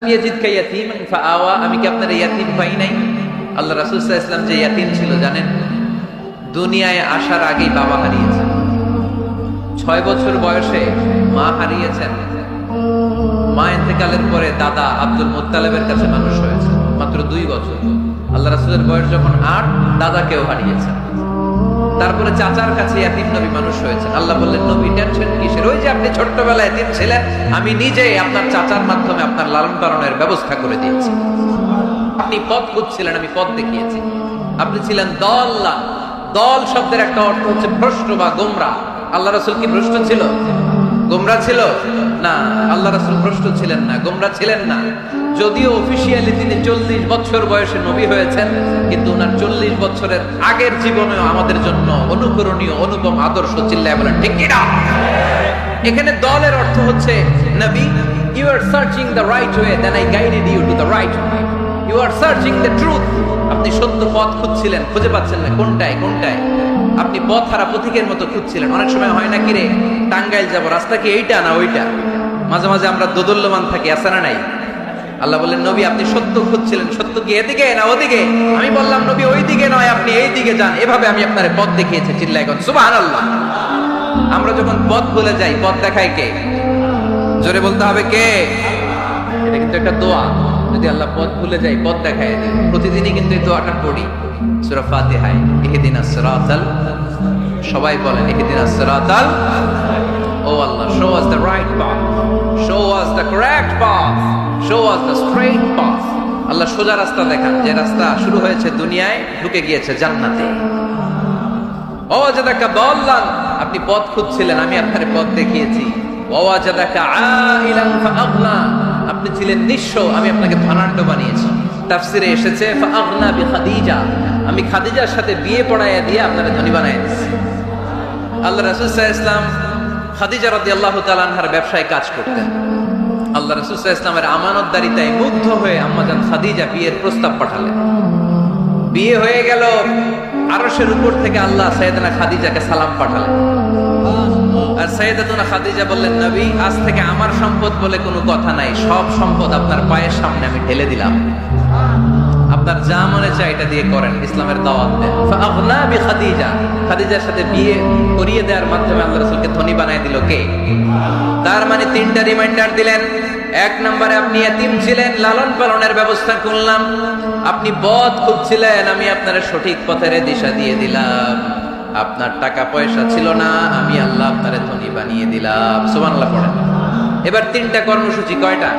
ইয়াজিদকা ইয়াতীমান ফাআওয়া, আমি কি আপনার ইয়াতীম পাই নাই? আল্লাহ রাসূল সাল্লাল্লাহু আলাইহি ওয়াসাল্লাম যে ইয়াতীম ছিল জানেন? দুনিয়ায় আসার আগেই বাবা হারিয়েছেন। 6 বছর বয়সে মা হারিয়েছেন। মা ইন্তেকালের পরে দাদা আব্দুল মুত্তালিবের কাছে মানুষ হয়েছে মাত্র 2 বছর। আল্লাহ রাসূলের বয়স যখন 8, দাদাকেও হারিয়েছেন। তারপরে চাচার কাছে ইয়াতীম নবী মানুষ হয়েছে। আল্লাহ বললেন, নবী টেনশন কিসের? ওই যে আপনি ছোট্টবেলায় ইয়াতীম ছিলেন, আমি নিজেই আপনার চাচার মাধ্যমে আপনার লালন পালনের ব্যবস্থা করে দিয়েছি। আপনি পথ খুঁজছিলেন, আমি পথ দেখিয়েছি। আপনি ছিলেন দল্লা। দল শব্দের একটা অর্থ হচ্ছে ভ্রষ্ট বা গোমরা। আল্লাহ রাসূল কি ভ্রষ্ট ছিল? গোমরা ছিল না। আল্লাহ রাসূল ভ্রষ্ট ছিলেন না, গোমরা ছিলেন না। যদিও অফিসিয়ালি তিনি 40 বছর বয়সে নবী হয়েছেন, কিন্তু ওনার 40 বছরের আগের জীবনেও আমাদের জন্য অনুকরণীয় অনুপম আদর্শ। চিল্লায় বলেন ঠিক কি না? এখানে দলের অর্থ হচ্ছে নবী, you are searching the right way, then I guided you to the right way. You are searching the truth. আপনি সত্য পথ খুঁজছিলেন, খুঁজে পাচ্ছেন না কোনটায় কোনটায়। আপনি পথ হারা পথিকের মতো খুঁজছিলেন। অনেক সময় হয় না কি রে, টাঙ্গাইল যাব, রাস্তা কি এইটা না ওইটা? মাঝে মাঝে আমরা দোদুল্যমান থাকি, আছে না নাই? আল্লাহ বললেন, নবী আপনি সত্য খুঁজছিলেন, সত্য কি এদিকে না ওদিকে? আমি বললাম, নবী ওই দিকে নয়, আপনি এই দিকে যান। এভাবে আমি আপনার পথ দেখিয়েছি। চিল্লায় এখন সুবহানাল্লাহ। আমরা যখন পথ ভুলে যাই, পথ দেখায় কে? জোরে বলতে হবে কে? এটা কিন্তু একটা দোয়া। যদি আল্লাহ পথ ভুলে যাই, পথ দেখায় দেয়। প্রতিদিনই কিন্তু এই দোয়াটা পড়ি সূরা ফাতিহায়, ইহদিনাস সিরাতাল, সবাই বলেন ইহদিনাস সিরাতাল। ও আল্লাহ, show us the right path, show us the correct path, show us the straight path. আল্লাহ সোজা রাস্তা দেখান, যে রাস্তা শুরু হয়েছে দুনিয়ায়, ঢুকে গিয়েছে জান্নাতে। ওয়াজাদাকা দাল্লান, আপনি পথ খুঁজছিলেন, আমি আপনার পথ দেখিয়েছি। ওয়াজাদাকা আইলান ফাআগনা, আপনি ছিলেন নিঃস্ব, আমি আপনাকে ধনাঢ্য বানিয়েছি। তাফসিরে এসেছে ফাআগনা বিখাদিজা, আমি খাদিজার সাথে বিয়ে পড়াইয়া দিয়ে আপনাকে ধনী বানাই দিয়েছি। আল্লাহ রাসূল সাল্লাল্লাহু আলাইহি ওয়াসাল্লাম খাদিজা রাদিয়াল্লাহু তাআলা আনহার ব্যবসায় কাজ করতেন। আল্লাহ রাসূল সাল্লাল্লাহু আলাইহি ওয়াসাল্লামের আমানতদারিতায় মুগ্ধ হয়ে আম্মাজান খাদিজা বিয়ের প্রস্তাব পাঠালেন। বিয়ে হয়ে গেল, আরশের উপর থেকে আল্লাহ সাইয়েদানা খাদিজাকে সালাম পাঠালেন। আর সাইয়েদাতুনা খাদিজা বললেন, নবী আজ থেকে আমার সম্পদ বলে কোনো কথা নাই, সব সম্পদ আপনার পায়ের সামনে আমি ঢেলে দিলাম। আপনার যা মনে চায় এটা দিয়ে করেন, ইসলামের দাওয়াত দেন। ফাআগনা বিখাদিজা, খাদিজার সাথে বিয়ে করিয়ে দেওয়ার মাধ্যমে আল্লাহ রাসূলকে ধনী বানায় দিল কে? তার মানে 3টা রিমাইন্ডার দিলেন। 1 নম্বরে আপনি এতিম ছিলেন, লালন পালনের ব্যবস্থা করলাম। আপনি পথ খুঁজছিলেন, আমি আপনার সঠিক পথের দিশা দিয়ে দিলাম। আপনার টাকা পয়সা ছিল না, আমি আল্লাহ আপনারে ধনী বানিয়ে দিলাম। সুবহানাল্লাহ পড়েন। এবার 3টা কর্মসূচি, কয়টা?